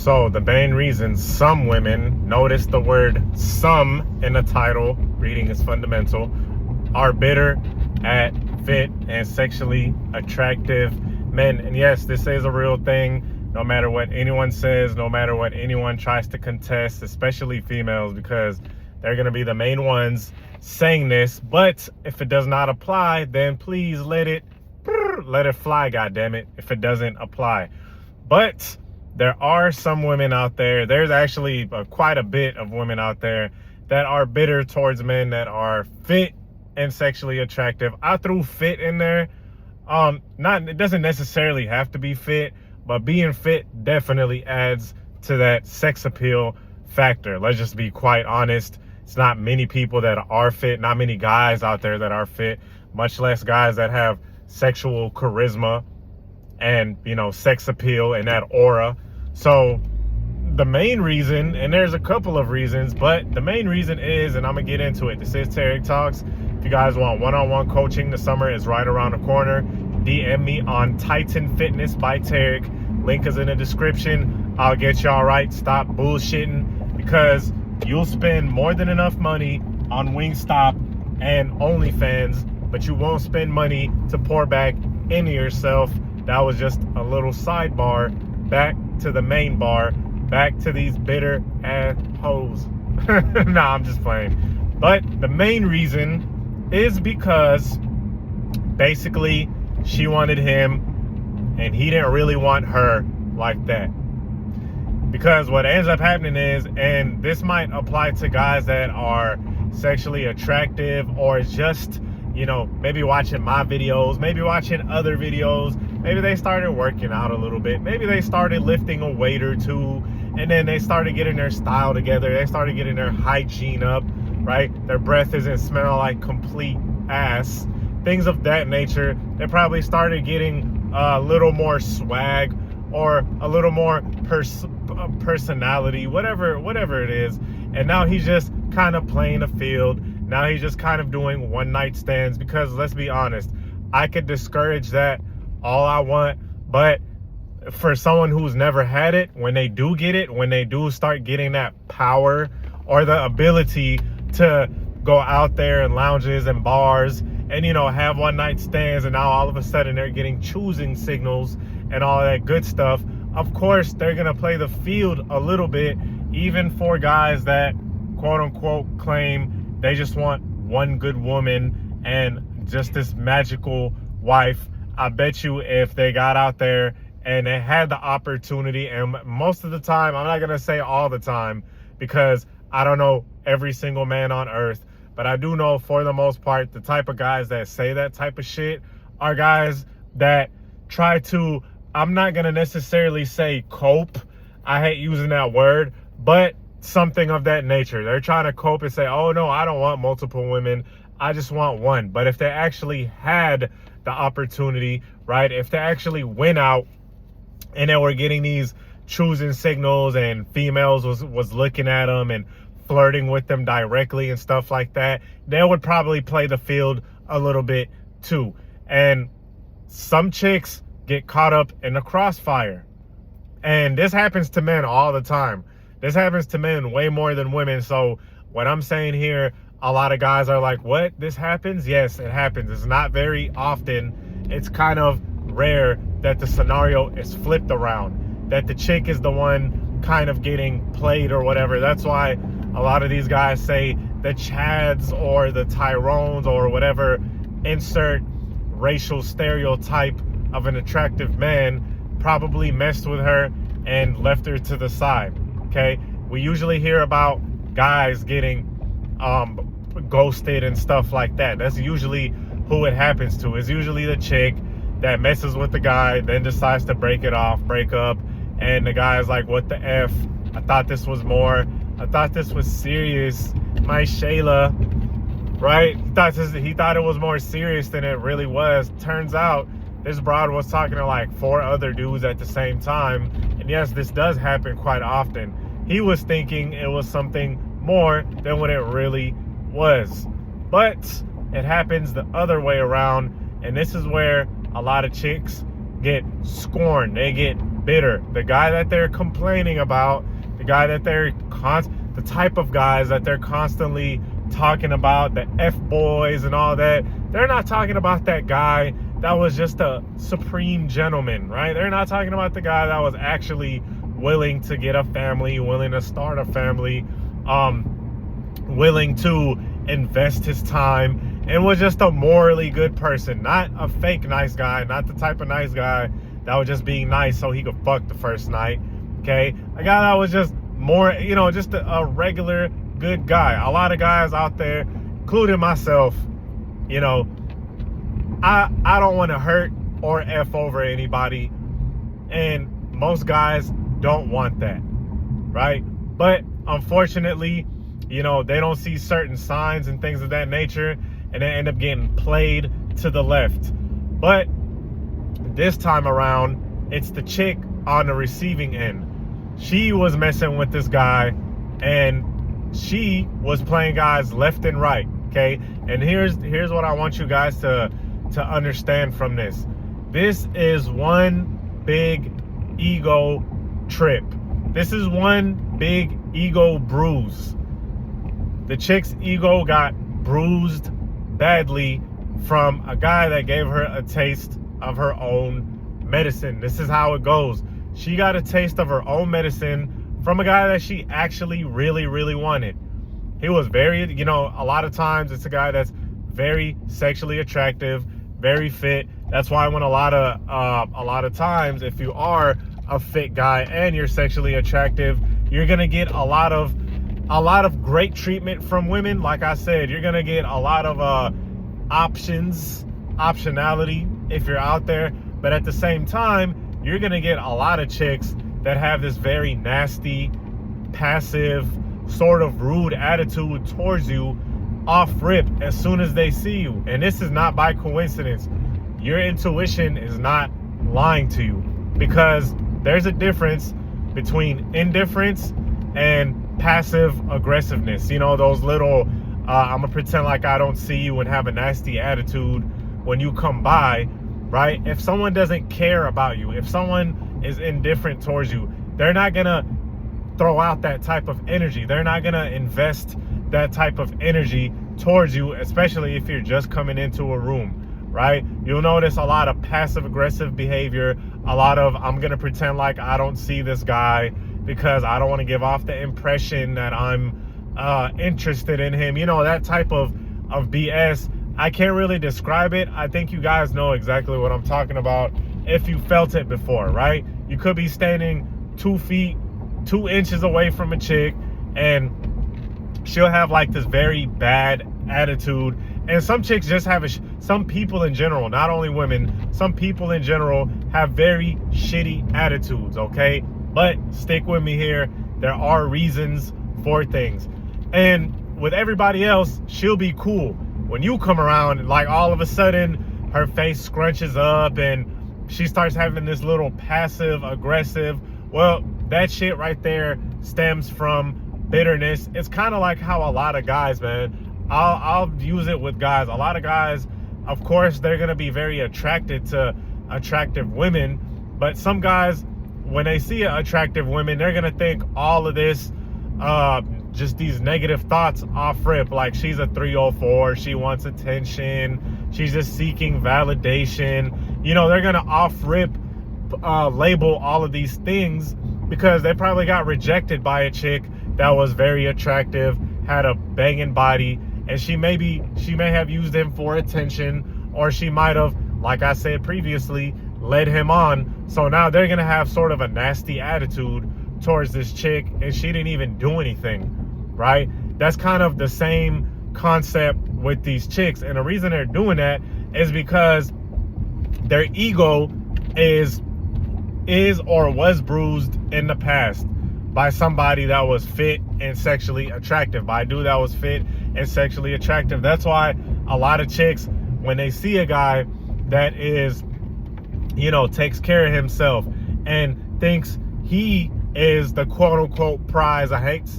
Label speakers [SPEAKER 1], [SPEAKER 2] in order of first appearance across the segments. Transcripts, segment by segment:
[SPEAKER 1] So the main reason some women, notice the word some in the title, reading is fundamental, are bitter at fit and sexually attractive men. And yes, this is a real thing, no matter what anyone says, no matter what anyone tries to contest, especially females, because they're going to be the main ones saying this. But if it does not apply, then please let it fly, goddammit, if it doesn't apply. But there are some women out there, there's actually quite a bit of women out there that are bitter towards men that are fit and sexually attractive. I threw fit in there. It doesn't necessarily have to be fit, but being fit definitely adds to that sex appeal factor. Let's just be quite honest. It's not many people that are fit, not many guys out there that are fit, much less guys that have sexual charisma and, you know, sex appeal and that aura. So the main reason, and there's a couple of reasons, but the main reason is, and I'm gonna get into it, this is Tarik Talks. If you guys want one-on-one coaching, the summer is right around the corner. DM me on titanfitnessbytarik. Link is in the description. I'll get y'all right. Stop bullshitting, because you'll spend more than enough money on Wingstop and OnlyFans, but you won't spend money to pour back into yourself. That was just a little sidebar. Back to the main bar. Back to these bitter ass hoes. Nah, I'm just playing. But the main reason is because basically she wanted him and he didn't really want her like that. Because what ends up happening is, and this might apply to guys that are sexually attractive or just, you know, maybe watching my videos, maybe watching other videos, maybe they started working out a little bit, maybe they started lifting a weight or two, and then they started getting their style together, they started getting their hygiene up, right? Their breath isn't smelling like complete ass, things of that nature. They probably started getting a little more swag or a little more personality, whatever it is. And now he's just kind of playing the field. Now he's just kind of doing one night stands, because let's be honest, I could discourage that all I want, but for someone who's never had it, when they do get it, when they do start getting that power or the ability to go out there in lounges and bars and, you know, have one night stands, and now all of a sudden they're getting choosing signals and all that good stuff, of course they're gonna play the field a little bit, even for guys that quote unquote claim they just want one good woman and just this magical wife. I bet you if they got out there and they had the opportunity, and most of the time, I'm not gonna say all the time, because I don't know every single man on earth, but I do know for the most part, the type of guys that say that type of shit are guys that try to, I'm not gonna necessarily say cope, I hate using that word, but something of that nature. They're trying to cope and say, oh no, I don't want multiple women, I just want one. But if they actually had the opportunity, right, if they actually went out and they were getting these choosing signals and females was looking at them and flirting with them directly and stuff like that, they would probably play the field a little bit too. And some chicks get caught up in the crossfire, and this happens to men all the time. This happens to men way more than women. So what I'm saying here, a lot of guys are like, what, this happens? Yes, it happens. It's not very often. It's kind of rare that the scenario is flipped around, that the chick is the one kind of getting played or whatever. That's why a lot of these guys say the Chads or the Tyrones or whatever, insert racial stereotype of an attractive man, probably messed with her and left her to the side. Okay, we usually hear about guys getting ghosted and stuff like that. That's usually who it happens to. It's usually the chick that messes with the guy, then decides to break up, and the guy is like, what the F? I thought this was more. I thought this was serious. My Shayla, right? He thought it was more serious than it really was. Turns out this broad was talking to like 4 other dudes at the same time. And yes, this does happen quite often. He was thinking it was something more than what it really was. But it happens the other way around. And this is where a lot of chicks get scorned. They get bitter, the guy that they're complaining about, the guy that the type of guys that they're constantly talking about, the F-boys and all that. They're not talking about that guy that was just a supreme gentleman, right? They're not talking about the guy that was actually willing to get a family, willing to start a family, willing to invest his time, and was just a morally good person, not a fake nice guy, not the type of nice guy that was just being nice so he could fuck the first night, okay? A guy that was just more, just a regular good guy. A lot of guys out there, including myself, I don't want to hurt or F over anybody, and most guys don't want that, right? But unfortunately, they don't see certain signs and things of that nature, and they end up getting played to the left. But this time around, it's the chick on the receiving end. She was messing with this guy, and she was playing guys left and right, okay? And here's what I want you guys to understand from this. This is one big ego trip. This is one big ego bruise. The chick's ego got bruised badly from a guy that gave her a taste of her own medicine. This is how it goes. She got a taste of her own medicine from a guy that she actually really, really wanted. He was very, a lot of times it's a guy that's very sexually attractive, very fit. That's why when a lot of times, if you are a fit guy and you're sexually attractive, you're gonna get a lot of great treatment from women. Like I said, you're gonna get a lot of optionality if you're out there. But at the same time, you're gonna get a lot of chicks that have this very nasty, passive, sort of rude attitude towards you off rip as soon as they see you. And this is not by coincidence. Your intuition is not lying to you, because there's a difference between indifference and passive aggressiveness. Those little I'm gonna pretend like I don't see you and have a nasty attitude when you come by, right? If someone doesn't care about you, if someone is indifferent towards you, they're not gonna throw out that type of energy. They're not gonna invest that type of energy towards you, especially if you're just coming into a room, right? You'll notice a lot of passive aggressive behavior, a lot of I'm gonna pretend like I don't see this guy because I don't want to give off the impression that I'm interested in him. That type of BS. I can't really describe it. I think you guys know exactly what I'm talking about if you felt it before, right? You could be standing 2 feet, 2 inches away from a chick, and she'll have like this very bad attitude. And some chicks just have some people in general, not only women, some people in general have very shitty attitudes, okay? But stick with me here. There are reasons for things. And with everybody else, she'll be cool. When you come around, like all of a sudden, her face scrunches up and she starts having this little passive aggressive. Well, that shit right there stems from bitterness. It's kind of like how a lot of guys, man, I'll use it with guys. A lot of guys, of course, they're going to be very attracted to attractive women. But some guys, when they see attractive women, they're going to think all of this, just these negative thoughts off rip. Like, she's a 304, she wants attention, she's just seeking validation. They're going to off rip label all of these things because they probably got rejected by a chick that was very attractive, had a banging body, and she may have used him for attention, or she might have, like I said previously, led him on. So now they're gonna have sort of a nasty attitude towards this chick, and she didn't even do anything, right? That's kind of the same concept with these chicks. And the reason they're doing that is because their ego is or was bruised in the past by somebody that was fit and sexually attractive, by a dude that was fit and sexually attractive. That's why a lot of chicks, when they see a guy that is, takes care of himself and thinks he is the quote-unquote prize. I hate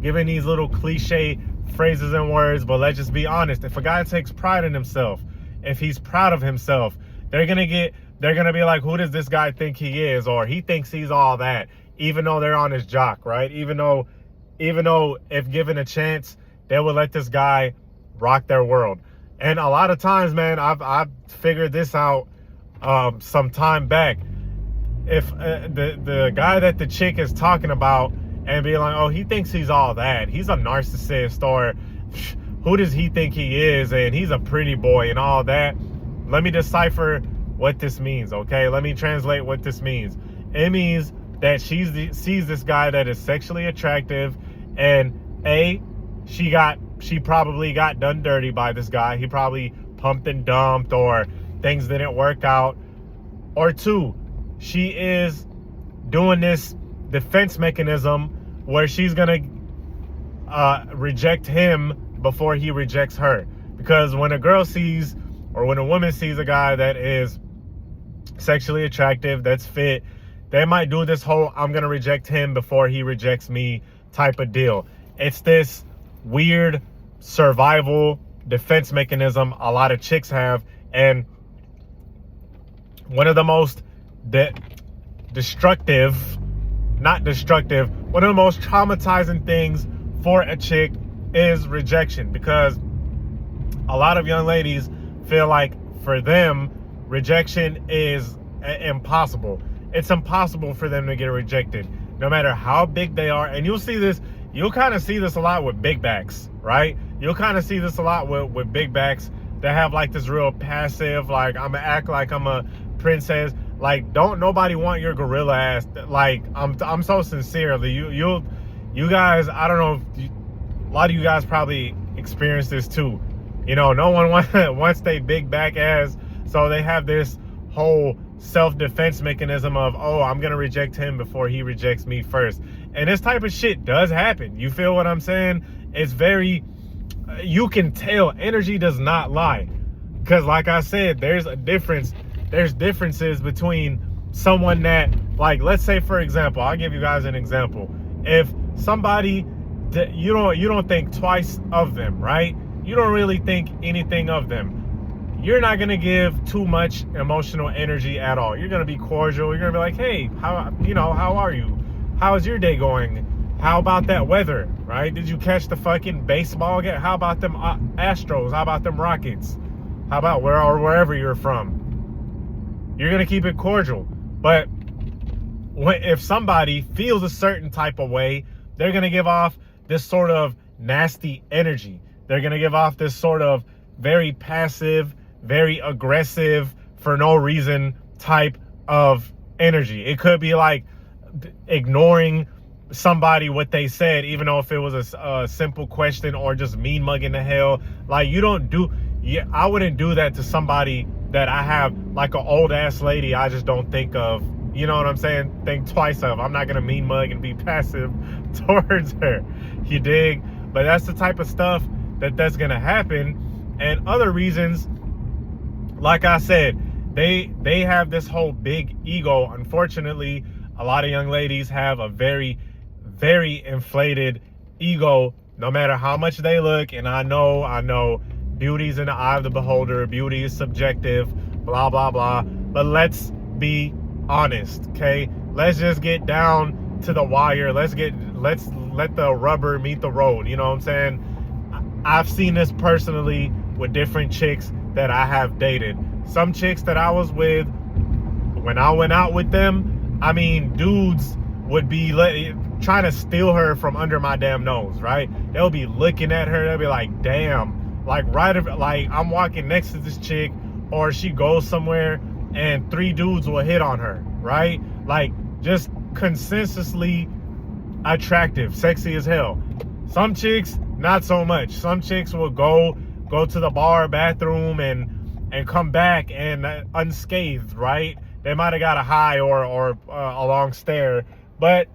[SPEAKER 1] giving these little cliche phrases and words, but let's just be honest. If a guy takes pride in himself, if he's proud of himself, they're gonna get they're going to be like, who does this guy think he is? Or he thinks he's all that, even though they're on his jock, right? Even though if given a chance, they will let this guy rock their world. And a lot of times, man, I've figured this out some time back. If the guy that the chick is talking about and be like, oh, he thinks he's all that, he's a narcissist, or who does he think he is, and he's a pretty boy and all that. Let me decipher what this means, okay? Let me translate what this means. It means that she sees this guy that is sexually attractive, and she probably got done dirty by this guy. He probably pumped and dumped, or things didn't work out. Or 2, she is doing this defense mechanism where she's gonna reject him before he rejects her. Because when a girl sees, or when a woman sees a guy that is sexually attractive, that's fit, they might do this whole I'm gonna reject him before he rejects me type of deal. It's this weird survival defense mechanism a lot of chicks have, and one of the most one of the most traumatizing things for a chick is rejection, because a lot of young ladies feel like for them rejection is impossible. It's impossible for them to get rejected, no matter how big they are. And you'll kind of see this a lot with big backs, right? You'll kind of see this a lot with big backs that have like this real passive, like, I'm gonna act like I'm a princess. Like, don't nobody want your gorilla ass. Like, I'm so sincerely, you guys, I don't know if a lot of you guys probably experience this too. You know, no one wants they big back ass, so they have this whole self-defense mechanism of, oh, I'm gonna reject him before he rejects me first. And this type of shit does happen. You feel what I'm saying? It's very, you can tell energy does not lie. Because like I said, there's a difference. There's differences between someone that, like, let's say, for example, I'll give you guys an example. If somebody that you don't think twice of them, right? You don't really think anything of them. You're not gonna give too much emotional energy at all. You're gonna be cordial. You're gonna be like, hey, how are you? How's your day going? How about that weather, right? Did you catch the fucking baseball game? How about them Astros? How about them Rockets? How about wherever you're from? You're gonna keep it cordial. But if somebody feels a certain type of way, they're gonna give off this sort of nasty energy. They're gonna give off this sort of very passive, very aggressive, for no reason type of energy. It could be like ignoring somebody what they said, even though if it was a simple question, or just mean mugging the hell. Like, I wouldn't do that to somebody that I have, like an old ass lady I just don't think of, you know what I'm saying, think twice of. I'm not gonna mean mug and be passive towards her, you dig? But that's the type of stuff that's gonna happen. And other reasons, like I said, they have this whole big ego. Unfortunately, a lot of young ladies have a very, very inflated ego, no matter how much they look. And I know beauty's in the eye of the beholder, beauty is subjective, blah blah blah, but let's be honest, okay? Let's just get down to the wire. Let's let the rubber meet the road, you know what I'm saying? I've seen this personally with different chicks that I have dated. Some chicks that I was with, when I went out with them, I mean, dudes would be trying to steal her from under my damn nose, right? They'll be looking at her, they'll be like, damn, like I'm walking next to this chick, or she goes somewhere and 3 dudes will hit on her, right? Like, just consensusly attractive, sexy as hell. Some chicks, not so much. Some chicks will go to the bathroom and come back and unscathed, right? They might have got a high or a long stare, but,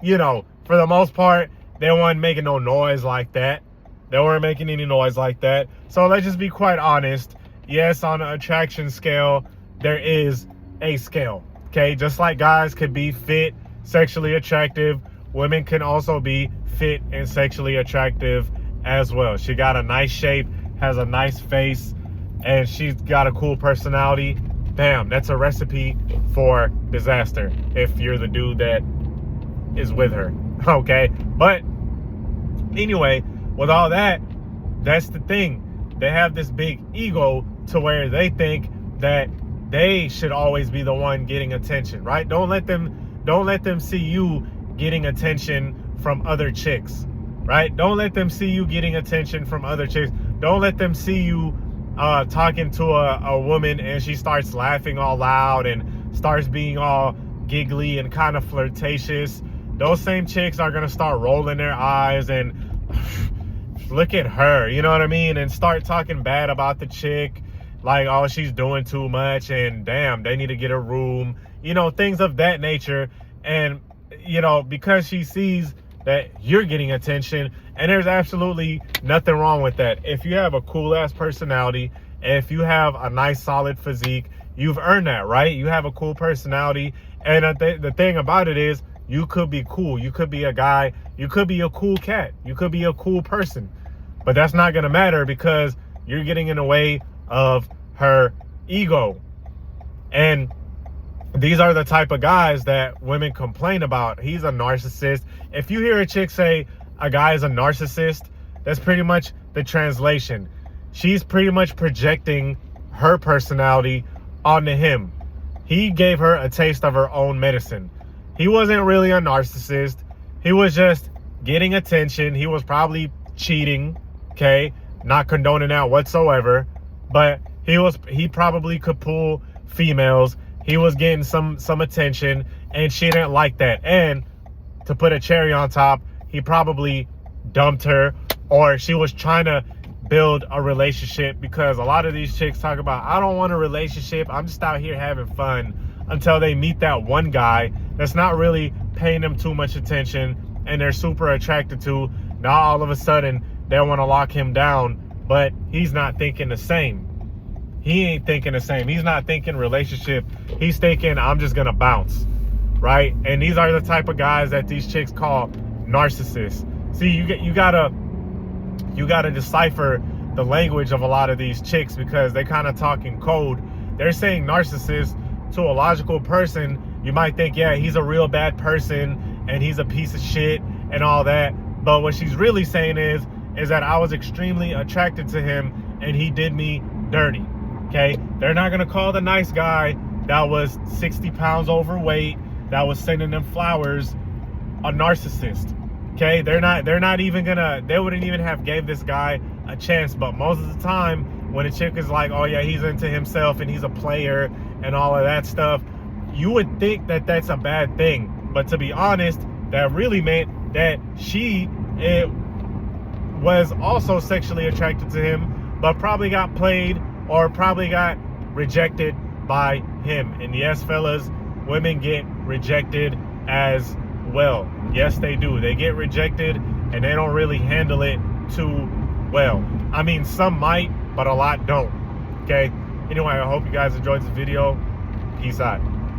[SPEAKER 1] you know, for the most part, they weren't making no noise like that. They weren't making any noise like that. So let's just be quite honest. Yes, on an attraction scale, there is a scale, okay? Just like guys could be fit, sexually attractive, women can also be fit and sexually attractive as well. She got a nice shape, has a nice face, and she's got a cool personality. bam, that's a recipe for disaster if you're the dude that is with her. Okay, but anyway, with all that, that's the thing. They have this big ego to where they think that they should always be the one getting attention, right? Don't let them see you getting attention from other chicks, right? Don't let them see you getting attention from other chicks. Don't let them see you talking to a woman and she starts laughing all loud and starts being all giggly and kind of flirtatious. Those same chicks are going to start rolling their eyes and look at her, you know what I mean? And start talking bad about the chick. Like, oh, she's doing too much and damn, they need to get a room. You know, things of that nature. And, you know, because she sees that you're getting attention, and there's absolutely nothing wrong with that. If you have a cool ass personality, if you have a nice solid physique, you've earned that, right? You have a cool personality. And the thing about it is, you could be cool. You could be a guy. You could be a cool cat. You could be a cool person. But that's not going to matter because you're getting in the way of her ego. And these are the type of guys that women complain about. He's a narcissist. If you hear a chick say a guy is a narcissist, that's pretty much the translation. She's pretty much projecting her personality onto him. He gave her a taste of her own medicine. He wasn't really a narcissist. He was just getting attention. He was probably cheating, okay? Not condoning that whatsoever. But he probably could pull females. He was getting some attention, and she didn't like that. And to put a cherry on top, he probably dumped her, or she was trying to build a relationship, because a lot of these chicks talk about, I don't want a relationship, I'm just out here having fun, until they meet that one guy that's not really paying them too much attention and they're super attracted to. Now all of a sudden they want to lock him down, but he's not thinking the same. He ain't thinking the same. He's not thinking relationship. He's thinking, I'm just gonna bounce, right? And these are the type of guys that these chicks call narcissists. See, you gotta decipher the language of a lot of these chicks, because they kind of talk in code. They're saying narcissist to a logical person. You might think, yeah, he's a real bad person and he's a piece of shit and all that. But what she's really saying is that I was extremely attracted to him and he did me dirty. Okay, they're not gonna call the nice guy that was 60 pounds overweight, that was sending them flowers, a narcissist. Okay, they wouldn't even have gave this guy a chance. But most of the time, when a chick is like, oh yeah, he's into himself and he's a player and all of that stuff, you would think that that's a bad thing. But to be honest, that really meant that she was also sexually attracted to him, but probably got played or probably got rejected by him. And yes, fellas, women get rejected as well. Yes, they do. They get rejected and they don't really handle it too well. I mean, some might, but a lot don't. Okay. Anyway, I hope you guys enjoyed this video. Peace out.